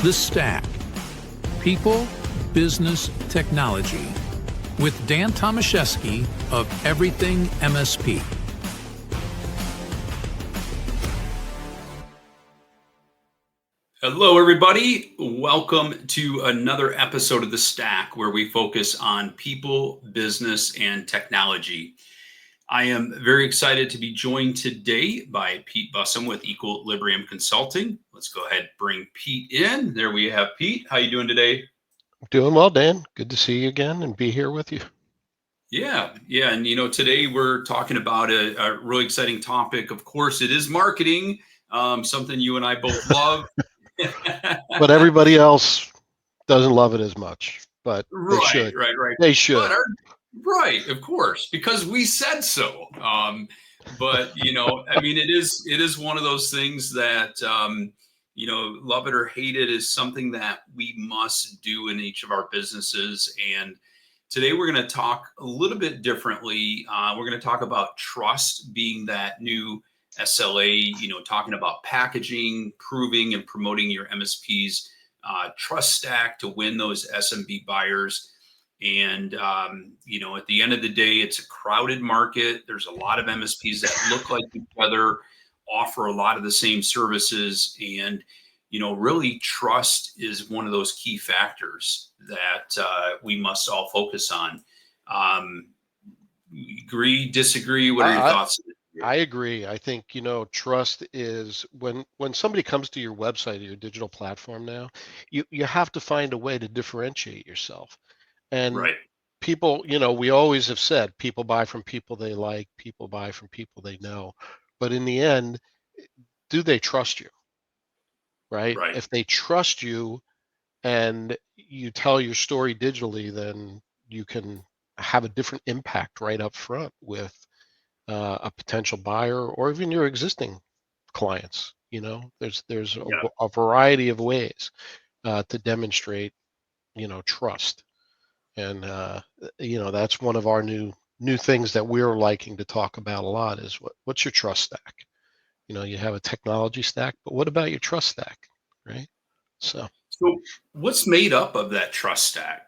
The Stack. People, Business, Technology. With Dan Tomaszewski of Everything MSP. Hello, everybody. Welcome to another episode of The Stack, where we focus on people, business, and technology. I am very excited to be joined today by Pete Busam with Equilibrium Consulting. Let's go ahead and bring Pete in. There we have Pete. How you doing today? Doing well, Dan. Good to see you again and be here with you. Yeah. And today we're talking about a really exciting topic. Of course, it is marketing, something you and I both love. But everybody else doesn't love it as much, but they should. Right. They should. Right, of course, because we said so. But it is one of those things that love it or hate it is something that we must do in each of our businesses. And today we're going to talk a little bit differently. We're going to talk about trust being that new SLA. Talking about packaging, proving, and promoting your MSP's trust stack to win those SMB buyers. And, at the end of the day, it's a crowded market. There's a lot of MSPs that look like each other, offer a lot of the same services. And, really trust is one of those key factors that we must all focus on. Agree, disagree? What are your thoughts? I agree. I think, trust is when somebody comes to your website or your digital platform now, you have to find a way to differentiate yourself. And right. People, we always have said people buy from people they like, people buy from people they know. But in the end, do they trust you? Right? If they trust you and you tell your story digitally, then you can have a different impact right up front with a potential buyer or even your existing clients. There's a variety of ways to demonstrate, trust. And that's one of our new things that we're liking to talk about a lot is what's your trust stack? You have a technology stack, but what about your trust stack, right? So what's made up of that trust stack?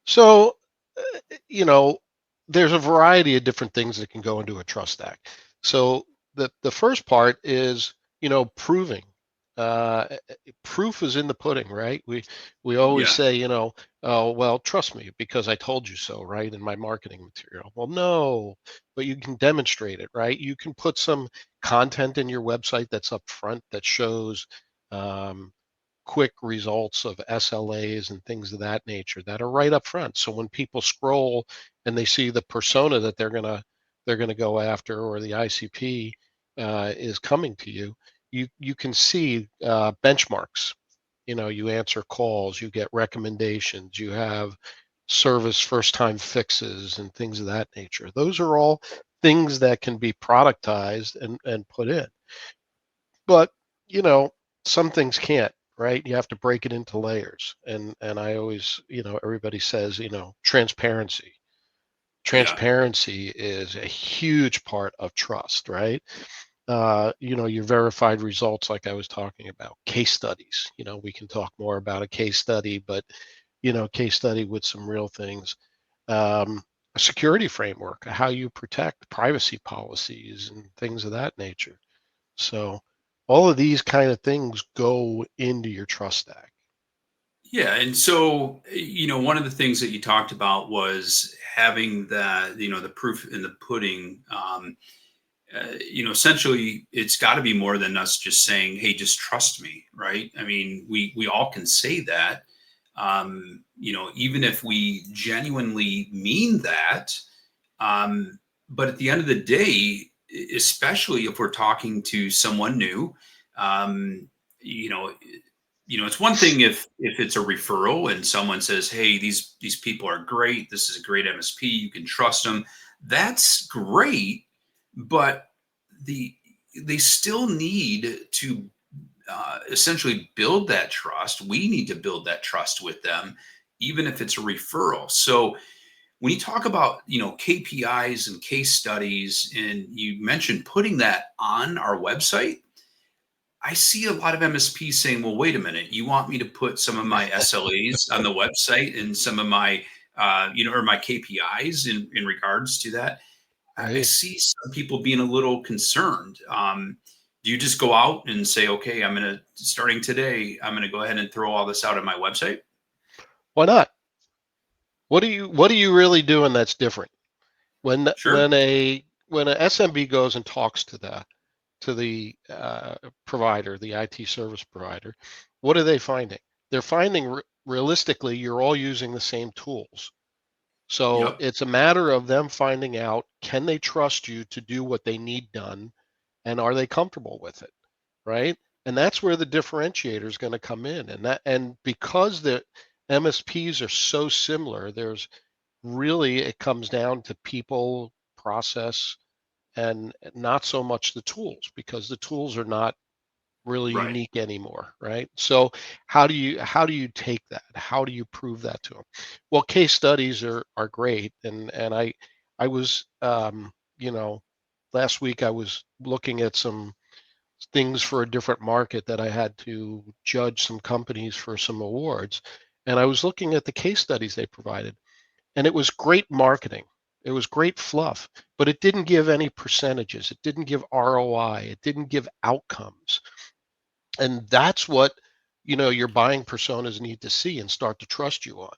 So there's a variety of different things that can go into a trust stack. So the first part is proving. Proof is in the pudding, right? We always say, oh, well, trust me because I told you so, right? In my marketing material. Well, no, but you can demonstrate it, right? You can put some content in your website that's up front that shows quick results of SLAs and things of that nature that are right up front. So when people scroll and they see the persona that they're gonna go after or the ICP is coming to you, you can see benchmarks. You answer calls, you get recommendations, you have service first time fixes and things of that nature. Those are all things that can be productized and put in. But some things can't, right? You have to break it into layers. And I always, everybody says, transparency. Transparency is a huge part of trust, right? Your verified results, like I was talking about, case studies. We can talk more about a case study, but case study with some real things. A security framework, how you protect privacy policies and things of that nature. So all of these kind of things go into your trust stack. Yeah. And so, one of the things that you talked about was having that, the proof in the pudding. Essentially, it's got to be more than us just saying, hey, just trust me, right? I mean, we all can say that, even if we genuinely mean that. But at the end of the day, especially if we're talking to someone new, it's one thing if it's a referral and someone says, hey, these people are great. This is a great MSP. You can trust them. That's great. But they still need to essentially build that trust. We need to build that trust with them, even if it's a referral. So when you talk about, KPIs and case studies, and you mentioned putting that on our website, I see a lot of MSPs saying, well, wait a minute, you want me to put some of my SLAs on the website and some of my, or my KPIs in regards to that. I Right. see some people being a little concerned. Do you just go out and say, okay, starting today, I'm going to go ahead and throw all this out on my website? Why not? What are you really doing that's different? When Sure. when a SMB goes and talks to the provider, the IT service provider, what are they finding? They're finding realistically you're all using the same tools. So Yep. it's a matter of them finding out, can they trust you to do what they need done, and are they comfortable with it, right? And that's where the differentiator is going to come in. And because the MSPs are so similar, there's really, it comes down to people, process, and not so much the tools, because the tools are not really Right. unique anymore, right? So how do you take that? How do you prove that to them? Well, case studies are great, and I was last week I was looking at some things for a different market that I had to judge some companies for some awards, and I was looking at the case studies they provided, and it was great marketing. It was great fluff, but it didn't give any percentages. It didn't give ROI. It didn't give outcomes. And that's what, your buying personas need to see and start to trust you on,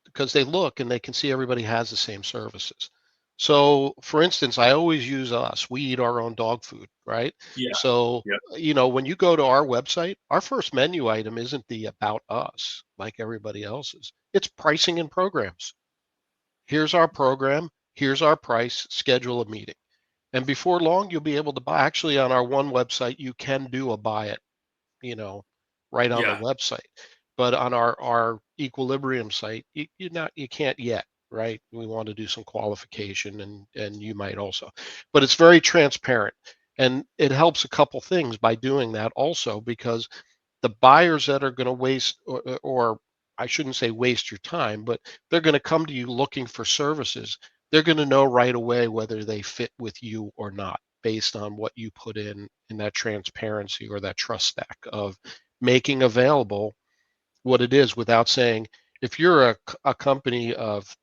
because they look and they can see everybody has the same services. So, for instance, I always use us. We eat our own dog food, right? Yeah. So, Yep. when you go to our website, our first menu item isn't the about us like everybody else's. It's pricing and programs. Here's our program, here's our price, schedule a meeting. And before long, you'll be able to buy. Actually, on our one website, you can do a buy it, you know, right on the Yeah. website. But on our Equilibrium site, you can't yet, right? We want to do some qualification, and you might also. But it's very transparent, and it helps a couple things by doing that also, because the buyers that are going to waste, or I shouldn't say waste your time, but they're going to come to you looking for services. They're going to know right away whether they fit with you or not, based on what you put in that transparency or that trust stack of making available what it is, without saying, if you're a company of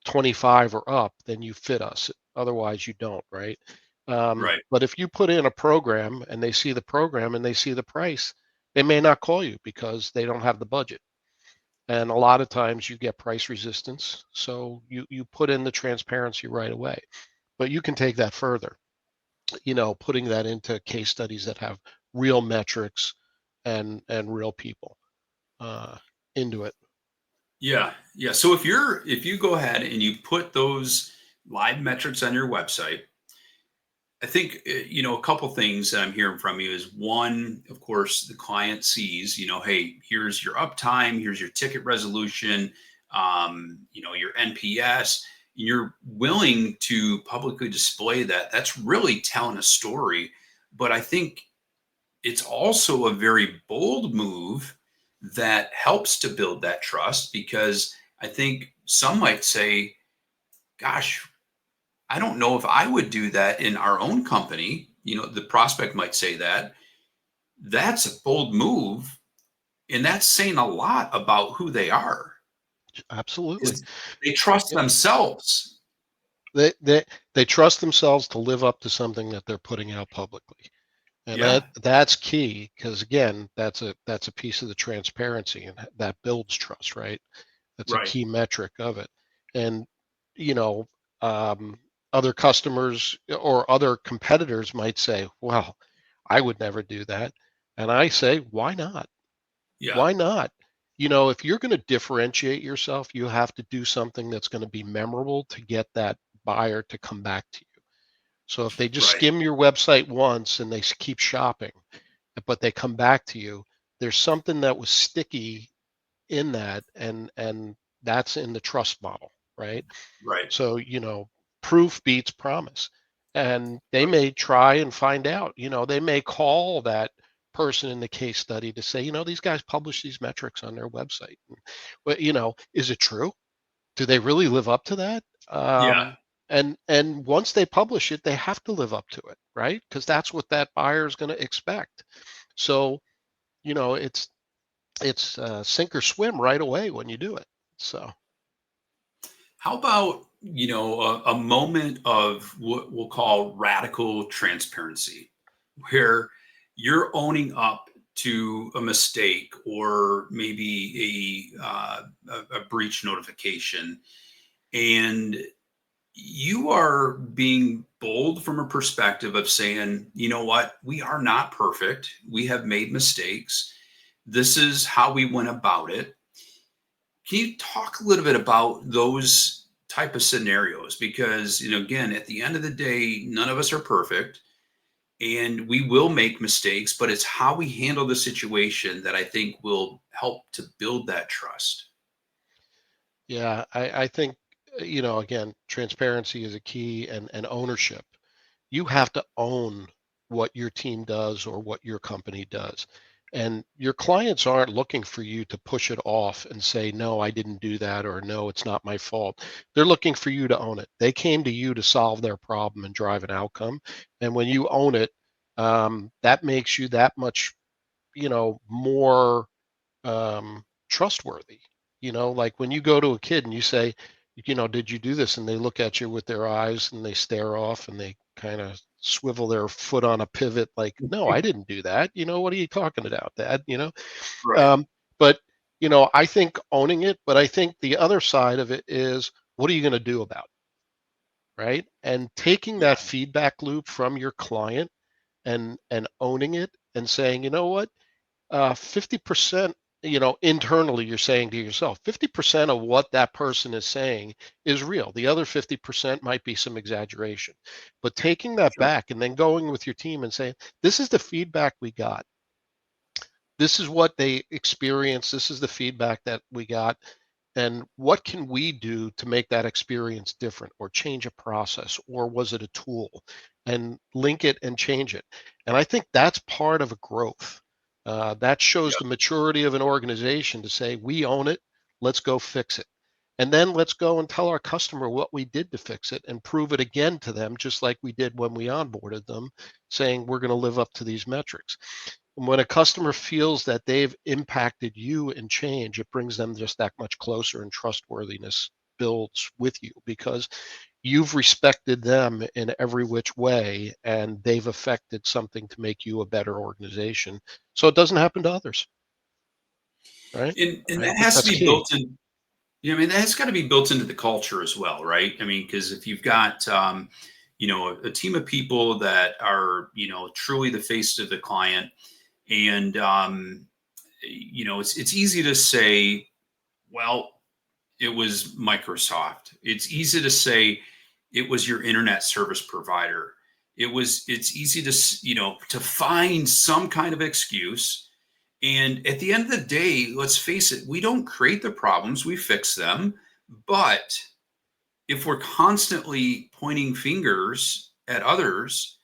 25 or up, then you fit us. Otherwise, you don't, right? Right. But if you put in a program and they see the program and they see the price, they may not call you because they don't have the budget. And a lot of times you get price resistance. So you put in the transparency right away. But you can take that further, putting that into case studies that have real metrics and real people uh, into it. Yeah. Yeah. So if you go ahead and you put those live metrics on your website, I think a couple things that I'm hearing from you is, one, of course, the client sees, hey, here's your uptime, here's your ticket resolution, your NPS. You're willing to publicly display that. That's really telling a story. But I think it's also a very bold move that helps to build that trust, because I think some might say, gosh, I don't know if I would do that in our own company. The prospect might say that. That's a bold move. And that's saying a lot about who they are, Absolutely. because they trust Yeah. themselves. They trust themselves to live up to something that they're putting out publicly. And Yeah. that's key, because again, that's a piece of the transparency, and that builds trust, right? That's a Right. key metric of it. And you know, um, other customers or other competitors might say, "Well, I would never do that," and I say, "Why not? Yeah. Why not?" If you're going to differentiate yourself, you have to do something that's going to be memorable to get that buyer to come back to you. So if they just Right. skim your website once and they keep shopping, but they come back to you, there's something that was sticky in that, and that's in the trust model, right? Right. So, proof beats promise. And they Right. may try and find out, they may call that person in the case study to say, these guys publish these metrics on their website. But, is it true? Do they really live up to that? Yeah. And once they publish it, they have to live up to it, right? Because that's what that buyer is going to expect. So, it's sink or swim right away when you do it. So How about, a moment of what we'll call radical transparency, where you're owning up to a mistake or maybe a breach notification, and you are being bold from a perspective of saying, you know what, we are not perfect. We have made mistakes. This is how we went about it. Can you talk a little bit about those type of scenarios? Because, again, at the end of the day, none of us are perfect and we will make mistakes, but it's how we handle the situation that I think will help to build that trust. yeah, I think, again, transparency is a key, and ownership. You have to own what your team does or what your company does. And your clients aren't looking for you to push it off and say, no, I didn't do that, or no, it's not my fault. They're looking for you to own it. They came to you to solve their problem and drive an outcome. And when you own it, that makes you that much, more trustworthy. Like when you go to a kid and you say, did you do this? And they look at you with their eyes and they stare off and they kind of swivel their foot on a pivot, like, no, I didn't do that. What are you talking about, Dad? Right. Um, but, I think owning it, but I think the other side of it is, what are you going to do about it? Right. And taking Yeah. that feedback loop from your client and owning it and saying, you know what, 50%, internally you're saying to yourself, 50% of what that person is saying is real. The other 50% might be some exaggeration. But taking that Sure. back and then going with your team and saying, this is the feedback we got. This is what they experienced. This is the feedback that we got. And what can we do to make that experience different, or change a process, or was it a tool, and link it and change it? And I think that's part of a growth. That shows Yeah. the maturity of an organization to say, we own it, let's go fix it. And then let's go and tell our customer what we did to fix it and prove it again to them, just like we did when we onboarded them, saying we're going to live up to these metrics. And when a customer feels that they've impacted you and change, it brings them just that much closer, and trustworthiness builds with you because you've respected them in every which way and they've affected something to make you a better organization. So it doesn't happen to others, right? And I that think has to that's be key. built in. Yeah, I mean, that's got to be built into the culture as well, right? I mean, because if you've got, a team of people that are, truly the face of the client, and it's easy to say, well, it was Microsoft. It's easy to say it was your internet service provider. It's easy to, to find some kind of excuse. And at the end of the day, let's face it, we don't create the problems, we fix them. But if we're constantly pointing fingers at others,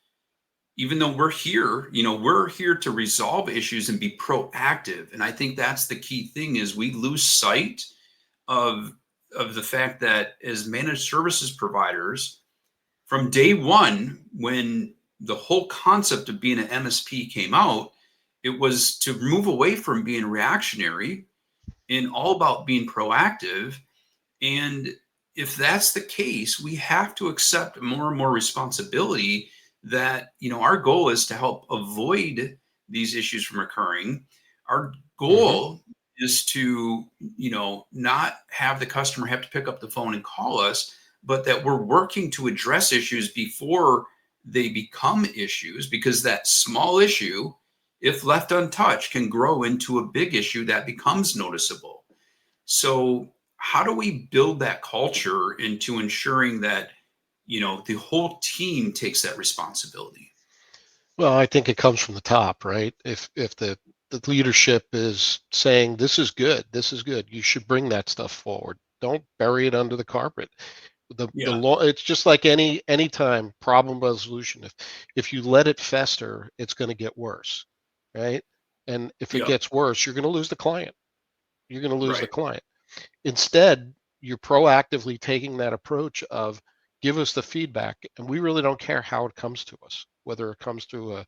even though we're here to resolve issues and be proactive. And I think that's the key thing is we lose sight of the fact that as managed services providers, from day one, when the whole concept of being an MSP came out, it was to move away from being reactionary and all about being proactive. And if that's the case, we have to accept more and more responsibility that, our goal is to help avoid these issues from occurring. Our Hmm. goal is to, not have the customer have to pick up the phone and call us, but that we're working to address issues before they become issues, because that small issue, if left untouched, can grow into a big issue that becomes noticeable. So, how do we build that culture into ensuring that, the whole team takes that responsibility? Well, I think it comes from the top, right? If the leadership is saying, this is good, you should bring that stuff forward. Don't bury it under the carpet. The Yeah. law, it's just like anytime problem resolution. If you let it fester, it's going to get worse, right? And if it Yep. gets worse, you're going to lose the client. You're going to lose the Right. client. Instead, you're proactively taking that approach of, give us the feedback, and we really don't care how it comes to us, whether it comes through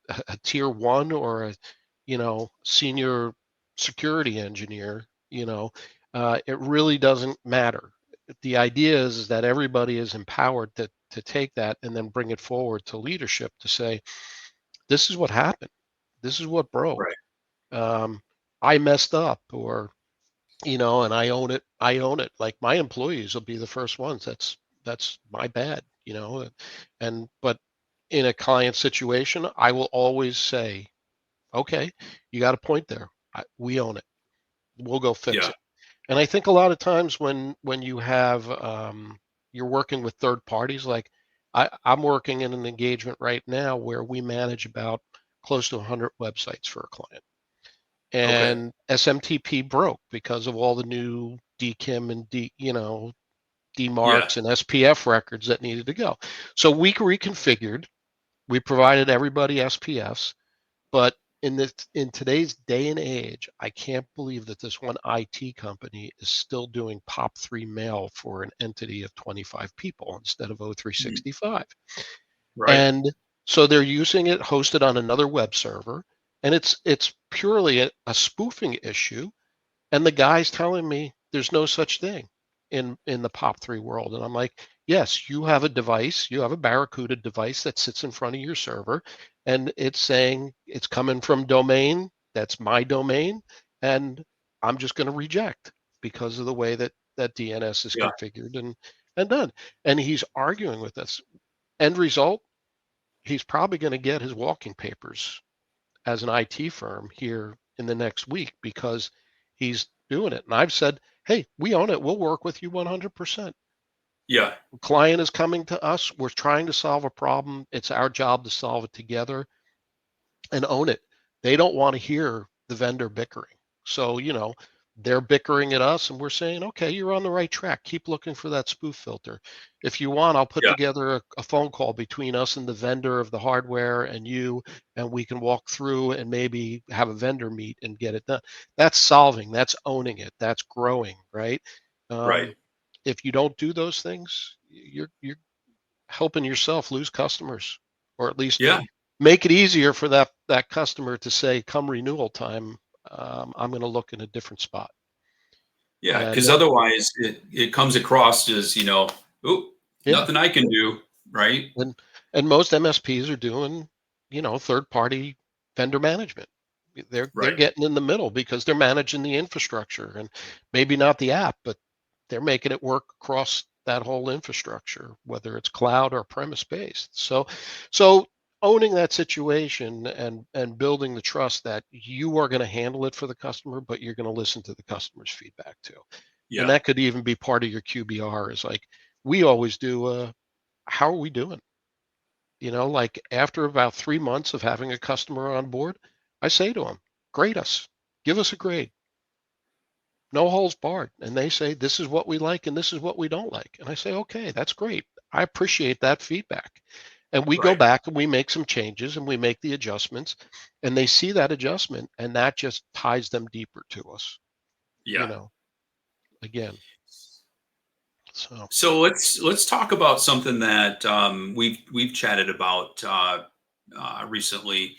a tier one or a, senior security engineer, it really doesn't matter. The idea is that everybody is empowered to take that and then bring it forward to leadership to say, this is what happened. This is what broke. Right. I messed up, or, and I own it. I own it. Like, my employees will be the first ones. That's my bad, but in a client situation, I will always say, okay, you got a point there. We own it. We'll go fix Yeah. it. And I think a lot of times when you have you're working with third parties, like I'm working in an engagement right now where we manage about close to 100 websites for a client. Okay. And SMTP broke because of all the new DKIM and Yeah. DMARCs and SPF records that needed to go. So we reconfigured. We provided everybody SPFs, but in today's day and age, I can't believe that this one IT company is still doing POP3 mail for an entity of 25 people instead of Mm. O365. Right. And so they're using it hosted on another web server, and it's purely a spoofing issue. And the guy's telling me there's no such thing in the POP3 world. And I'm like, yes, you have a device, you have a Barracuda device that sits in front of your server, and it's saying it's coming from domain, that's my domain, and I'm just going to reject because of the way that DNS is Yeah. configured and done. And he's arguing with us. End result, he's probably going to get his walking papers as an IT firm here in the next week because he's doing it. And I've said, hey, we own it. We'll work with you 100%. Yeah. The client is coming to us. We're trying to solve a problem. It's our job to solve it together and own it. They don't want to hear the vendor bickering. So, they're bickering at us and we're saying, okay, you're on the right track. Keep looking for that spoof filter. If you want, I'll put Yeah. together a phone call between us and the vendor of the hardware and you, and we can walk through and maybe have a vendor meet and get it done. That's solving, that's owning it, that's growing, right? Right. If you don't do those things, you're helping yourself lose customers, or at least Yeah. make it easier for that customer to say, come renewal time, I'm going to look in a different spot. Yeah. And Because otherwise it comes across as, oop, yeah, nothing I can do. Right. and most MSPs are doing, third party vendor management. They're Right. getting in the middle because they're managing the infrastructure, and maybe not the app, but they're making it work across that whole infrastructure, whether it's cloud or premise based. So owning that situation and building the trust that you are going to handle it for the customer, but you're going to listen to the customer's feedback too. And Yeah. that could even be part of your QBR, is like, we always do, how are we doing? Like, after about 3 months of having a customer on board, I say to them, grade us, give us a grade, no holes barred. And they say, this is what we like and this is what we don't like. And I say, okay, that's great. I appreciate that feedback. And we go Right. back and we make some changes and we make the adjustments, and they see that adjustment, and that just ties them deeper to us, Yeah. again. So, So let's talk about something that we've chatted about recently.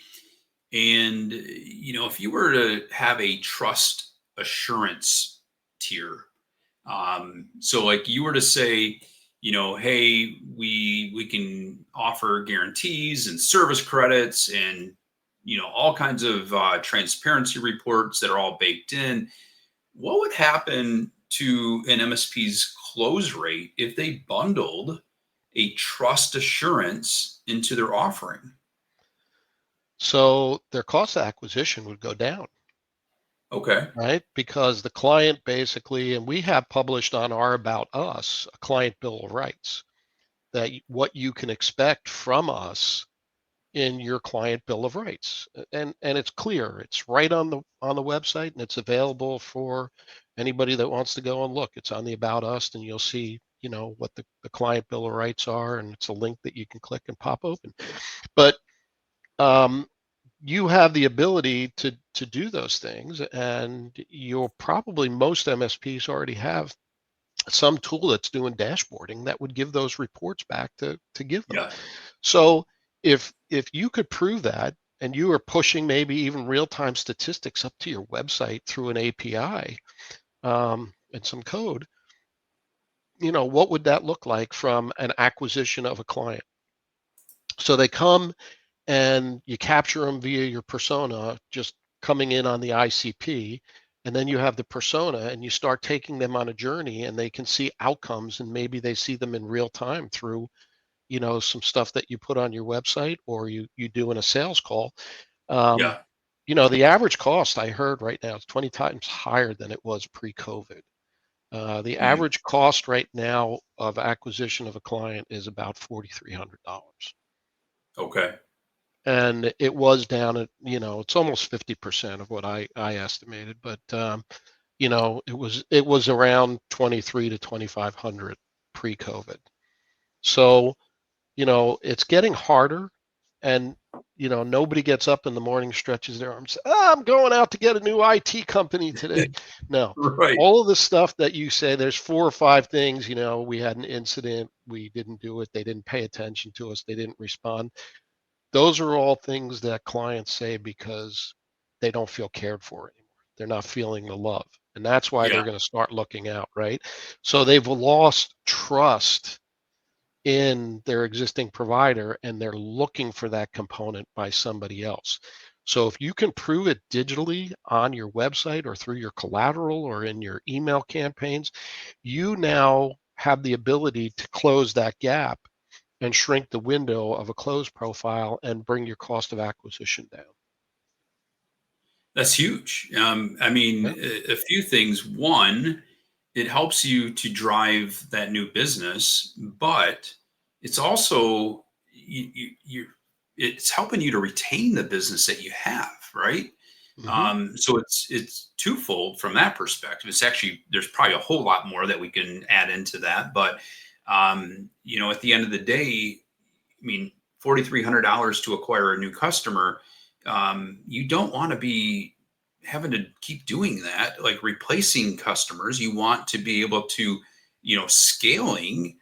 And if you were to have a trust assurance tier, so like you were to say, hey, we can offer guarantees and service credits and all kinds of transparency reports that are all baked in. What would happen to an MSP's close rate if they bundled a trust assurance into their offering? their cost of acquisition would go down, Okay. right? Because the client basically, and we have published on our About Us a client bill of rights, that what you can expect from us in your client bill of rights. And it's clear, it's right on the website, and it's available for anybody that wants to go and look. It's on the About Us, and you'll see, what the client bill of rights are, and it's a link that you can click and pop open. But um, you have the ability to do those things, and you'll probably, most MSPs already have some tool that's doing dashboarding that would give those reports back to give them. Yeah. So if you could prove that, and you are pushing maybe even real-time statistics up to your website through an API and some code, what would that look like from an acquisition of a client? So they come and you capture them via your persona, just coming in on the ICP, and then you have the persona and you start taking them on a journey, and they can see outcomes, and maybe they see them in real time through some stuff that you put on your website, or you do in a sales call. um, Yeah. the average cost I heard right now is 20 times higher than it was pre-COVID. The Mm. average cost right now of acquisition of a client is about $4,300. Okay. And it was down at, it's almost 50% of what I estimated, but it was around 23 to 2,500 pre-COVID. So, it's getting harder, and nobody gets up in the morning, stretches their arms, I'm going out to get a new IT company today. No, Right. all of the stuff that you say, there's 4 or 5 things. We had an incident, we didn't do it, they didn't pay attention to us, they didn't respond. Those are all things that clients say because they don't feel cared for anymore. They're not feeling the love. And that's why Yeah. they're going to start looking out, right? So they've lost trust in their existing provider, and they're looking for that component by somebody else. So if you can prove it digitally on your website or through your collateral or in your email campaigns, you now have the ability to close that gap and shrink the window of a close profile and bring your cost of acquisition down. That's huge. I mean, Yeah. a few things. One, it helps you to drive that new business, but it's also it's helping you to retain the business that you have, right? Hmm. So it's twofold from that perspective. It's actually there's probably a whole lot more that we can add into that, but at the end of the day, I mean, $4,300 to acquire a new customer, you don't want to be having to keep doing that, like replacing customers. You want to be able to, scaling,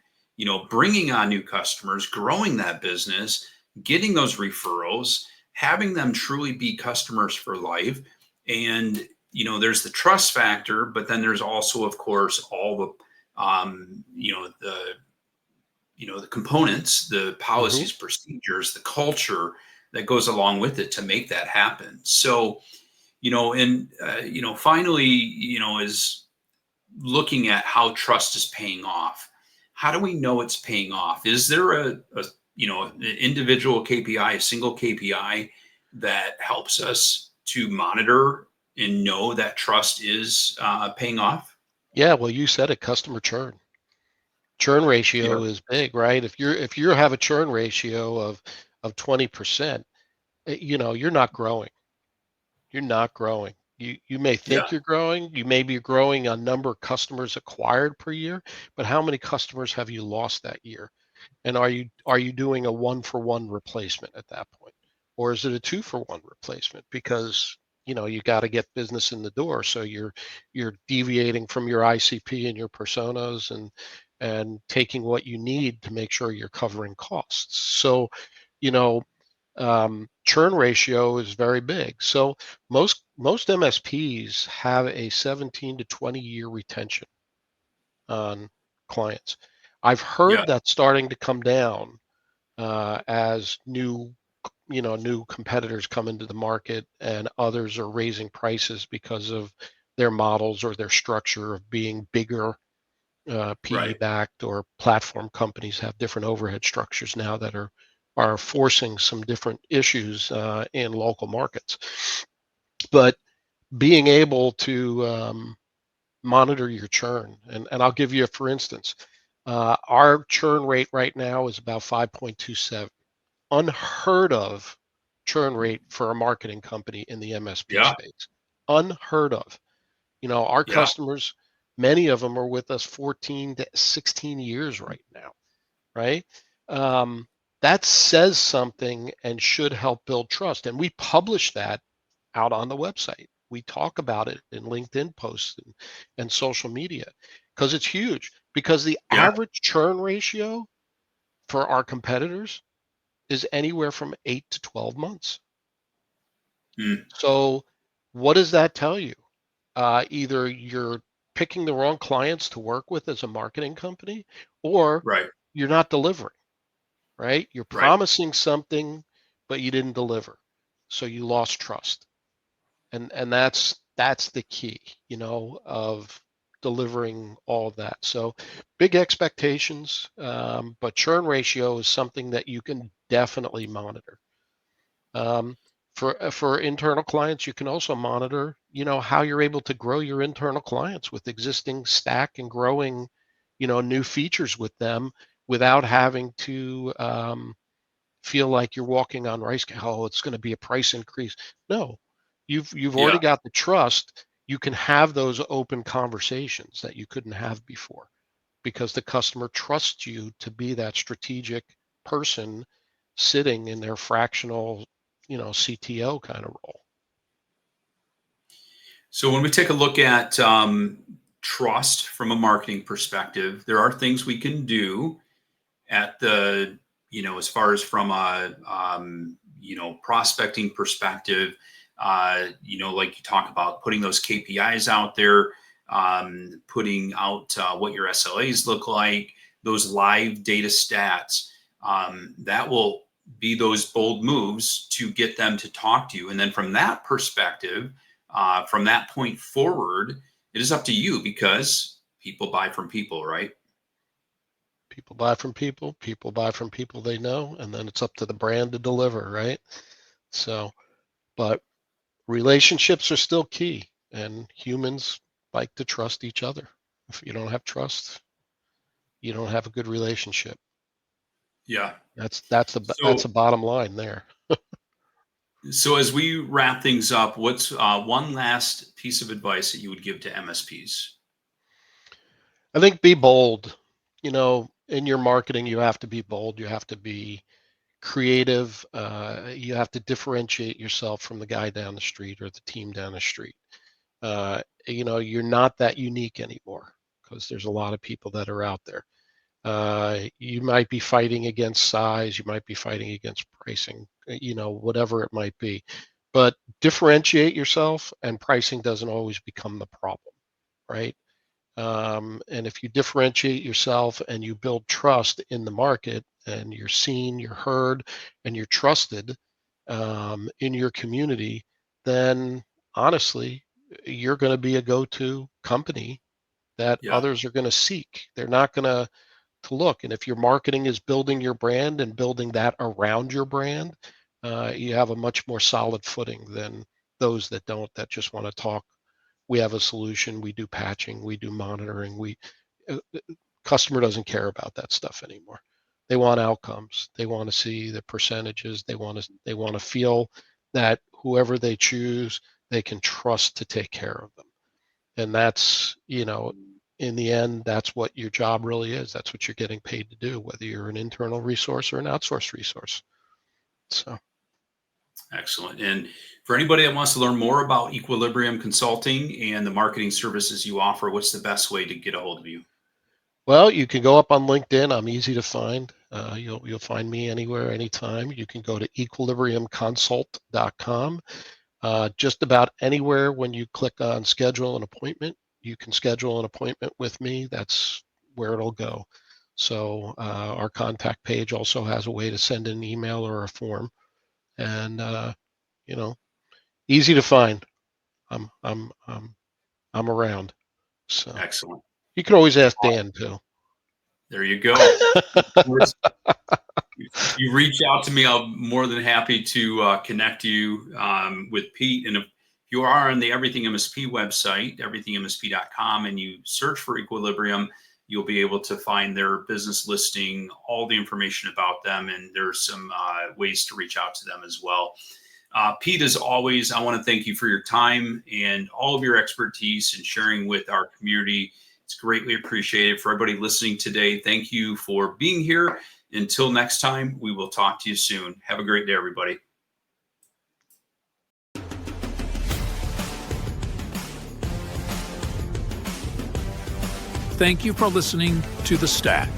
bringing on new customers, growing that business, getting those referrals, having them truly be customers for life. And, there's the trust factor, but then there's also, of course, all the, the components, the Hmm. policies, procedures, the culture that goes along with it to make that happen. So, and finally, is looking at how trust is paying off. How do we know it's paying off? Is there an individual KPI, a single KPI that helps us to monitor and know that trust is paying off? Yeah, well, you said it, customer churn. Churn Yeah. ratio is big, right? If you have a churn ratio of 20%, you're not growing. You're not growing. You may Yeah. think you're growing. You may be growing a number of customers acquired per year, but how many customers have you lost that year? And are you doing a 1-for-1 replacement at that point? Or is it a 2-for-1 replacement? Because you got to get business in the door. So you're deviating from your ICP and your personas, and taking what you need to make sure you're covering costs. So, you know, churn ratio is very big. So most MSPs have a 17 to 20 year retention on clients. I've Yeah. heard that starting to come down as new competitors come into the market, and others are raising prices because of their models or their structure of being bigger. PE Right. backed or platform companies have different overhead structures now that are forcing some different issues in local markets. But being able to monitor your churn, and I'll give you a for instance. Our churn rate right now is about 5.27. Unheard of churn rate for a marketing company in the MSP Yeah. space. Unheard of. Our Yeah. customers, many of them are with us 14 to 16 years right now, right? Um, that says something and should help build trust. And we publish that out on the website. We talk about it in LinkedIn posts and social media because it's huge. Because the Yeah. average churn ratio for our competitors is anywhere from 8 to 12 months. Mm. So what does that tell you? Either you're picking the wrong clients to work with as a marketing company, or Right. you're not delivering, right? You're Right. promising something, but you didn't deliver. So you lost trust. And that's the key, of delivering all of that. So big expectations, but churn ratio is something that you can definitely monitor. Um, for internal clients, you can also monitor, how you're able to grow your internal clients with existing stack and growing, new features with them without having to feel like you're walking on rice. Oh, it's going to be a price increase. No, you've already Yeah. got the trust. You can have those open conversations that you couldn't have before because the customer trusts you to be that strategic person sitting in their fractional, CTO kind of role. So when we take a look at trust from a marketing perspective, there are things we can do at the, as far as from a, prospecting perspective, like you talk about putting those KPIs out there, putting out what your SLAs look like, those live data stats, that will be those bold moves to get them to talk to you. And then from that perspective, from that point forward, it is up to you because people buy from people, right? People buy from people, people buy from people they know, and then it's up to the brand to deliver, right? So, but relationships are still key, and humans like to trust each other. If you don't have trust, you don't have a good relationship. Yeah. That's the So, bottom line there. so as we wrap things up, what's one last piece of advice that you would give to MSPs? I think be bold. In your marketing, you have to be bold. You have to be creative. You have to differentiate yourself from the guy down the street or the team down the street. You're not that unique anymore because there's a lot of people that are out there. You might be fighting against size, you might be fighting against pricing, whatever it might be. But differentiate yourself, and pricing doesn't always become the problem, right? And if you differentiate yourself and you build trust in the market, and you're seen, you're heard, and you're trusted in your community, then honestly, you're going to be a go-to company that Yeah. others are going to seek. They're not going to look. And if your marketing is building your brand and building that around your brand, you have a much more solid footing than those that don't, that just want to talk. We have a solution. We do patching. We do monitoring. Customer doesn't care about that stuff anymore. They want outcomes. They want to see the percentages. They want to feel that whoever they choose, they can trust to take care of them. And that's, in the end, that's what your job really is. That's what you're getting paid to do, whether you're an internal resource or an outsourced resource. So, Excellent. And for anybody that wants to learn more about Equilibrium Consulting and the marketing services you offer, what's the best way to get a hold of you? well, you can go up on LinkedIn. I'm easy to find. You'll find me anywhere, anytime. You can go to equilibriumconsult.com. Just about anywhere when you click on schedule an appointment, you can schedule an appointment with me. That's where it'll go. So our contact page also has a way to send an email or a form, and you know, easy to find. I'm around. So Excellent. you can always ask Dan too. There you go. Of course, if you reach out to me, I'm more than happy to connect you with Pete. And if you are on the Everything MSP website, everythingmsp.com, and you search for Equilibrium, you'll be able to find their business listing, all the information about them, and there's some ways to reach out to them as well. Pete, as always, I want to thank you for your time and all of your expertise and sharing with our community. It's greatly appreciated. For everybody listening today, thank you for being here. Until next time, we will talk to you soon. Have a great day, everybody. Thank you for listening to The Stack.